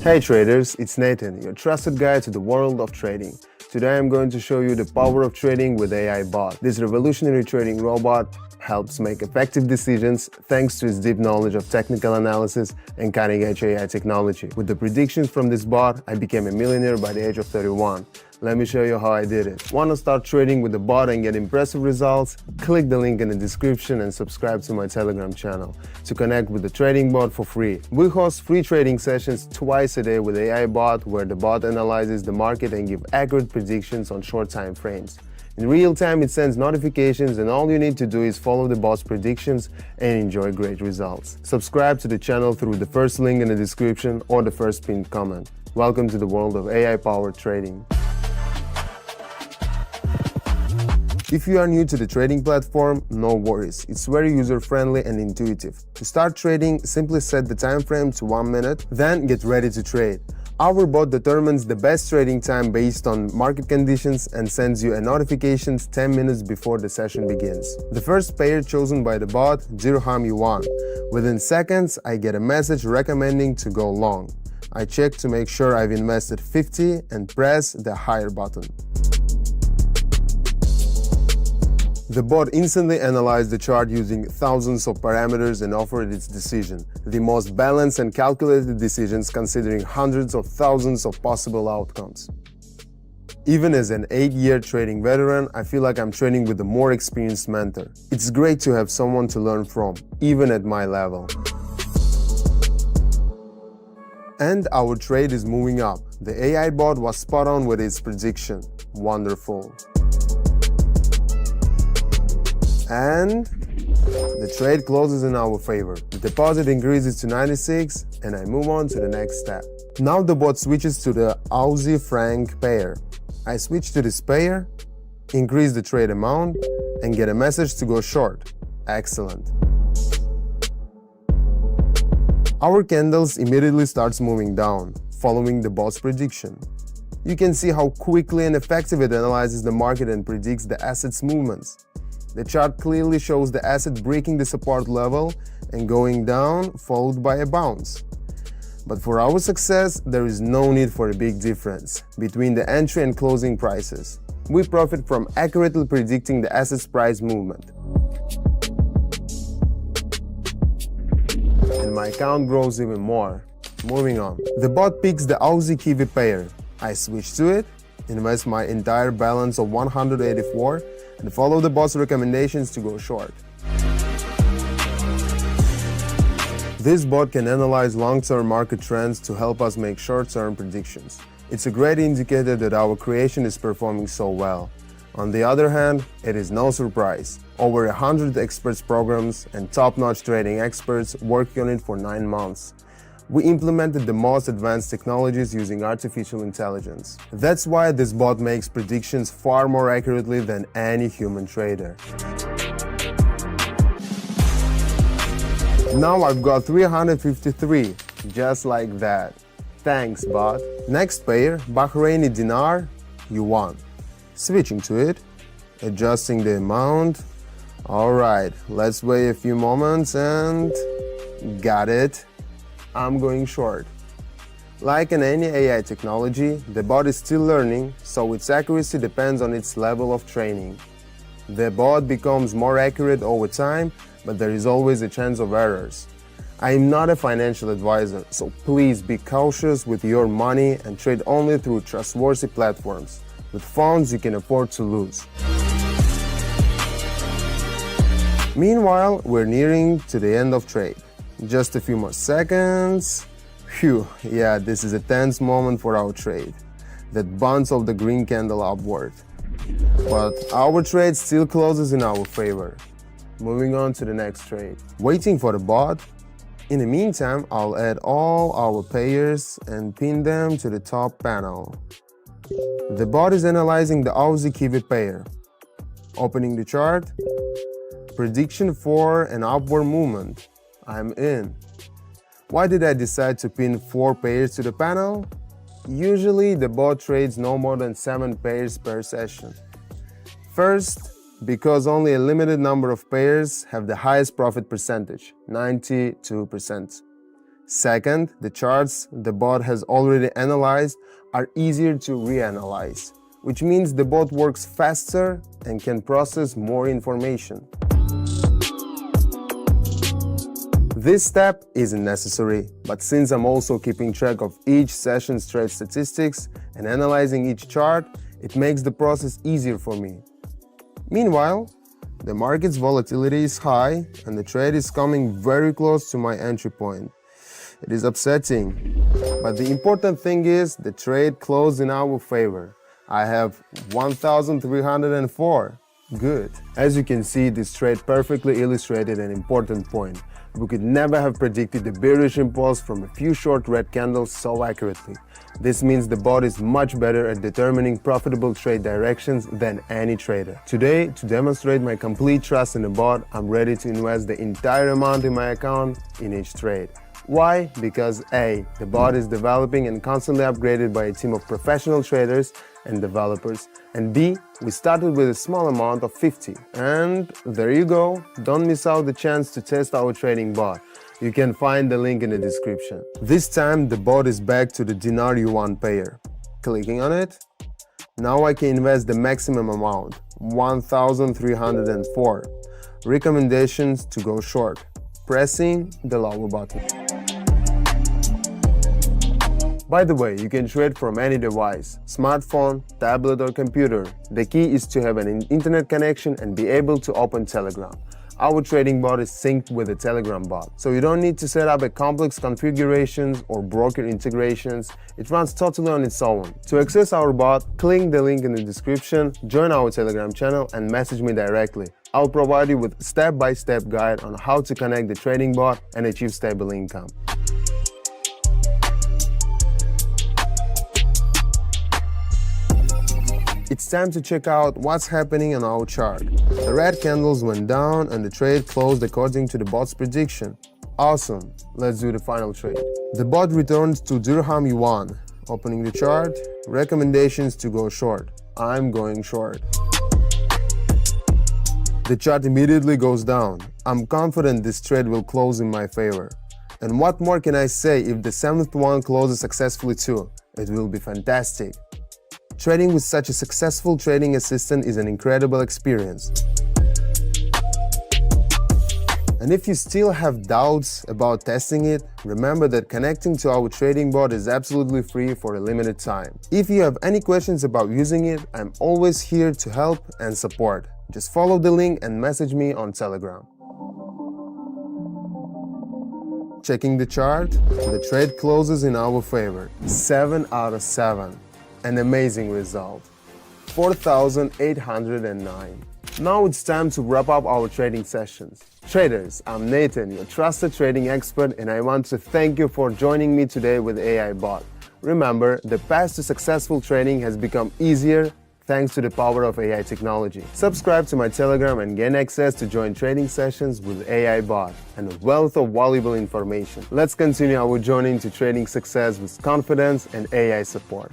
Hey traders, it's Nathan, your trusted guide to the world of trading. Today I'm going to show you the power of trading with AI Bot. This revolutionary trading robot helps make effective decisions thanks to its deep knowledge of technical analysis and cutting-edge AI technology. With the predictions from this bot, I became a millionaire by the age of 31. Let me show you how I did it. Want to start trading with the bot and get impressive results? Click the link in the description and subscribe to my Telegram channel to connect with the trading bot for free. We host free trading sessions twice a day with AI Bot, where the bot analyzes the market and gives accurate predictions on short time frames. In real time, it sends notifications, and all you need to do is follow the bot's predictions and enjoy great results. Subscribe to the channel through the first link in the description or the first pinned comment. Welcome to the world of AI-powered trading. If you are new to the trading platform, no worries. It's very user-friendly and intuitive. To start trading, simply set the time frame to 1 minute, then get ready to trade. Our bot determines the best trading time based on market conditions and sends you a notification 10 minutes before the session begins. The first pair chosen by the bot, Dirham Yuan. Within seconds, I get a message recommending to go long. I check to make sure I've invested 50 and press the higher button. The bot instantly analyzed the chart using thousands of parameters and offered its decision, the most balanced and calculated decisions considering hundreds of thousands of possible outcomes. Even as an 8-year trading veteran, I feel like I'm trading with a more experienced mentor. It's great to have someone to learn from, even at my level. And our trade is moving up. The AI bot was spot on with its prediction. Wonderful. And the trade closes in our favor. The deposit increases to 96 and I move on to the next step. Now the bot switches to the Aussie franc pair. I switch to this pair, increase the trade amount and get a message to go short. Excellent. Our candles immediately starts moving down, following the bot's prediction. You can see how quickly and effective it analyzes the market and predicts the asset's movements. The chart clearly shows the asset breaking the support level and going down, followed by a bounce. But for our success, there is no need for a big difference between the entry and closing prices. We profit from accurately predicting the asset's price movement. And my account grows even more. Moving on. The bot picks the Aussie Kiwi pair. I switch to it, invest my entire balance of 184, and follow the bot's recommendations to go short. This bot can analyze long-term market trends to help us make short-term predictions. It's a great indicator that our creation is performing so well. On the other hand, it is no surprise. Over 100 experts programs and top-notch trading experts worked on it for 9 months. We implemented the most advanced technologies using artificial intelligence. That's why this bot makes predictions far more accurately than any human trader. Now I've got 353, just like that. Thanks, bot. Next pair, Bahraini Dinar, Yuan. Switching to it, adjusting the amount. Alright, let's wait a few moments and got it. I'm going short. Like in any AI technology, the bot is still learning, so its accuracy depends on its level of training. The bot becomes more accurate over time, but there is always a chance of errors. I am not a financial advisor, so please be cautious with your money and trade only through trustworthy platforms, with funds you can afford to lose. Meanwhile, we're nearing to the end of trade. Just a few more seconds. Phew, yeah, this is a tense moment for our trade. That bounce of the green candle upward. But our trade still closes in our favor. Moving on to the next trade. Waiting for the bot. In the meantime, I'll add all our pairs and pin them to the top panel. The bot is analyzing the Aussie Kiwi pair. Opening the chart. Prediction for an upward movement. I'm in. Why did I decide to pin 4 pairs to the panel? Usually, the bot trades no more than 7 pairs per session. First, because only a limited number of pairs have the highest profit percentage, 92%. Second, the charts the bot has already analyzed are easier to reanalyze, which means the bot works faster and can process more information. This step isn't necessary, but since I'm also keeping track of each session's trade statistics and analyzing each chart, it makes the process easier for me. Meanwhile, the market's volatility is high and the trade is coming very close to my entry point. It is upsetting, but the important thing is the trade closed in our favor. I have 1,304. Good. As you can see, this trade perfectly illustrated an important point. We could never have predicted the bearish impulse from a few short red candles so accurately. This means the bot is much better at determining profitable trade directions than any trader. Today, to demonstrate my complete trust in the bot, I'm ready to invest the entire amount in my account in each trade. Why? Because A, the bot is developing and constantly upgraded by a team of professional traders and developers, and B, we started with a small amount of 50. And there you go, don't miss out the chance to test our trading bot. You can find the link in the description. This time the bot is back to the dinar yuan pair. Clicking on it, now I can invest the maximum amount, 1,304. Recommendations to go short. Pressing the lower button. By the way, you can trade from any device, smartphone, tablet or computer. The key is to have an internet connection and be able to open Telegram. Our trading bot is synced with the Telegram bot, so you don't need to set up a complex configurations or broker integrations. It runs totally on its own. To access our bot, click the link in the description, join our Telegram channel and message me directly. I'll provide you with a step-by-step guide on how to connect the trading bot and achieve stable income. It's time to check out what's happening on our chart. The red candles went down and the trade closed according to the bot's prediction. Awesome, let's do the final trade. The bot returned to dirham yuan. Opening the chart, recommendations to go short. I'm going short. The chart immediately goes down. I'm confident this trade will close in my favor. And what more can I say if the 7th one closes successfully too? It will be fantastic. Trading with such a successful trading assistant is an incredible experience. And if you still have doubts about testing it, remember that connecting to our trading bot is absolutely free for a limited time. If you have any questions about using it, I'm always here to help and support. Just follow the link and message me on Telegram. Checking the chart, the trade closes in our favor. 7 out of 7. An amazing result. 4,809. Now it's time to wrap up our trading sessions. Traders, I'm Nathan, your trusted trading expert, and I want to thank you for joining me today with AI Bot. Remember, the path to successful trading has become easier thanks to the power of AI technology. Subscribe to my Telegram and gain access to join trading sessions with AI Bot and a wealth of valuable information. Let's continue our journey to trading success with confidence and AI support.